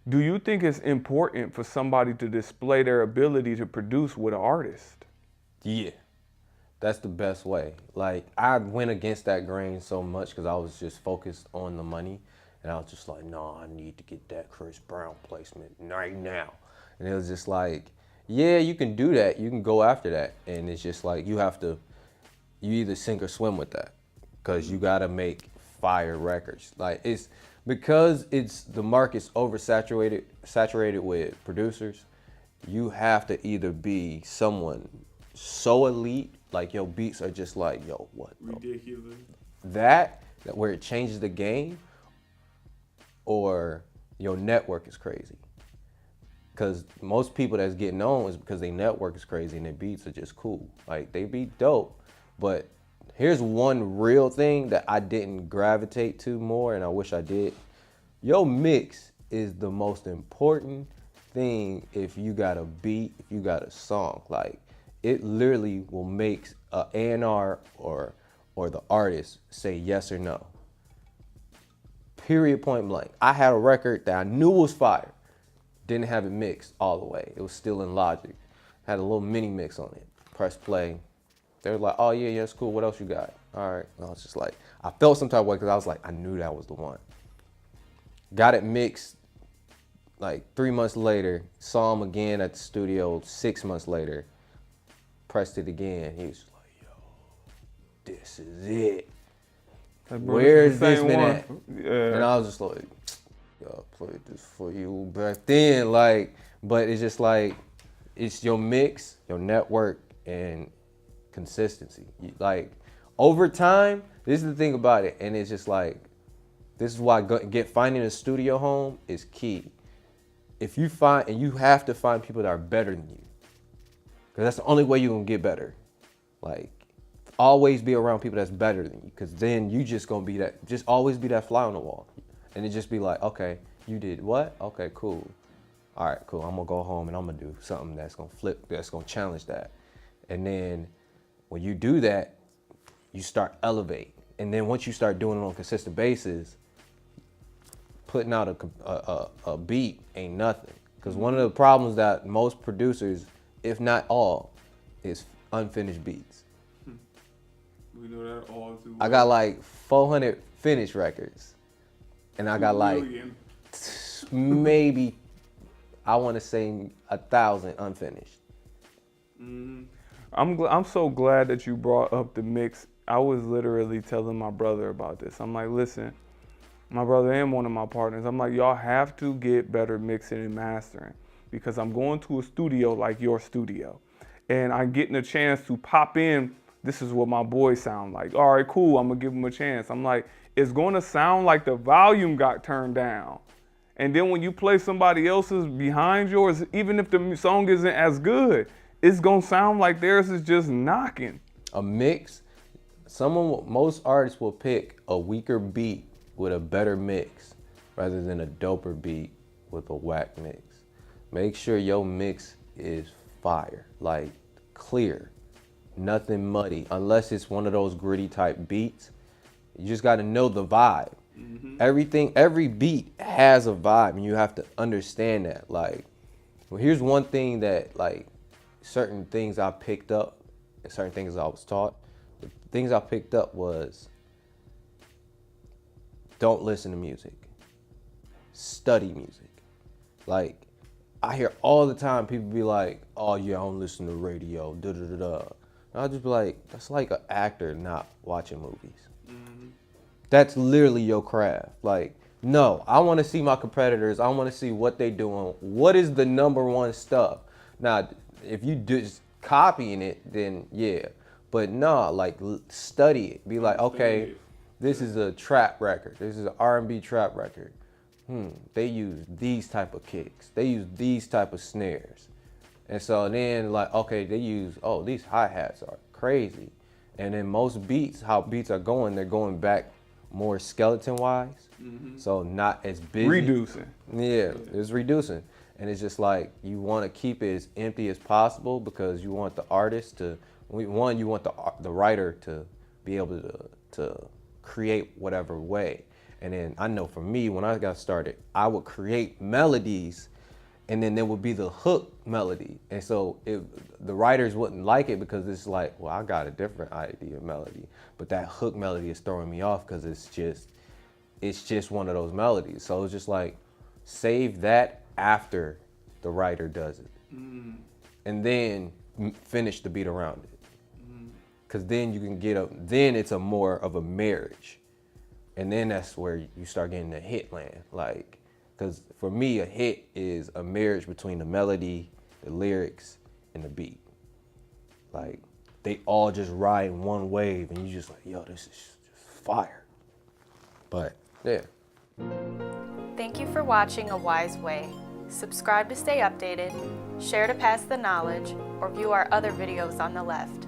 Do you think it's important for somebody to display their ability to produce with an artist? Yeah, that's the best way. Like I went against that grain so much because I was just focused on the money, and I was just like, no, I need to get that Chris Brown placement right now. And it was just like, yeah, you can do that. You can go after that, and it's just like you either sink or swim with that, because you gotta make fire records. Like it's because it's the market's saturated with producers. You have to either be someone so elite, like your beats are just like, yo, what? Ridiculous. That where it changes the game, or your network is crazy. Because most people that's getting known is because their network is crazy and their beats are just cool. Like they beat dope, but here's one real thing that I didn't gravitate to more, and I wish I did. Your mix is the most important thing. If you got a beat, if you got a song, like it literally will make a A&R or the artist say yes or no. Period, point blank. I had a record that I knew was fire. Didn't have it mixed all the way. It was still in Logic. Had a little mini mix on it. Press play. They were like, oh yeah, yeah, it's cool. What else you got? All right. And I was just like, I felt some type of way because I was like, I knew that was the one. Got it mixed like 3 months later. Saw him again at the studio 6 months later. Pressed it again. He was like, yo, this is it. Like, bro, Where's the this same been one. at? Yeah. And I was just like, yo, I played this for you back then. Like, but it's just like, it's your mix, your network, and consistency. Like, over time, this is the thing about it. And it's just like, this is why finding a studio home is key. If you find, and you have to find people that are better than you. Because that's the only way you're going to get better. Like, always be around people that's better than you. Because then you just going to be that, just always be that fly on the wall. And it just be like, okay, you did what? Okay, cool. All right, cool. I'm going to go home and I'm going to do something that's going to flip, that's going to challenge that. And then when you do that, you start elevate. And then once you start doing it on a consistent basis, putting out a beat ain't nothing. Because one of the problems that most producers, if not all, is unfinished beats. We know that all too well. I got like 400 finished records. And I got like maybe, I want to say 1,000 unfinished. Mm-hmm. I'm so glad that you brought up the mix. I was literally telling my brother about this. I'm like, listen, my brother and one of my partners, I'm like, y'all have to get better mixing and mastering, because I'm going to a studio like your studio and I'm getting a chance to pop in. This is what my boys sound like. All right, cool. I'm gonna give them a chance. I'm like, it's gonna sound like the volume got turned down. And then when you play somebody else's behind yours, even if the song isn't as good, it's gonna sound like theirs is just knocking. A mix, most artists will pick a weaker beat with a better mix rather than a doper beat with a whack mix. Make sure your mix is fire, like clear, nothing muddy, unless it's one of those gritty type beats. You just gotta know the vibe. Mm-hmm. Every beat has a vibe, and you have to understand that. Like, well, here's one thing that, like, certain things I picked up and certain things I was taught. The things I picked up was, don't listen to music. Study music. Like, I hear all the time people be like, oh yeah, I don't listen to radio, da da da da. And I'll just be like, that's like an actor not watching movies. Mm-hmm. That's literally your craft. Like, no, I want to see my competitors. I want to see what they doing. What is the number one stuff? Now, if you just copying it, then yeah. But no, like, study it. Be like, okay, this is a trap record. This is an R&B trap record. They use these type of kicks. They use these type of snares. And so then, like, okay, they use, oh, these hi-hats are crazy. And then most beats, how beats are going, they're going back more skeleton-wise. Mm-hmm. So not as busy. Reducing. Yeah, it's reducing. And it's just like, you want to keep it as empty as possible, because you want the artist to, one, you want the writer to be able to create whatever way. And then I know for me, when I got started, I would create melodies, and then there would be the hook melody. And so the writers wouldn't like it because it's like, well, I got a different idea of melody, but that hook melody is throwing me off because it's just one of those melodies. So it's just like, save that after the writer does it, and then finish the beat around it. Because then you can then it's a more of a marriage. And then that's where you start getting the hit land. Like, because for me, a hit is a marriage between the melody, the lyrics, and the beat. Like, they all just ride in one wave, and you just like, yo, this is just fire. But, yeah. Thank you for watching A Wise Way. Subscribe to stay updated, share to pass the knowledge, or view our other videos on the left.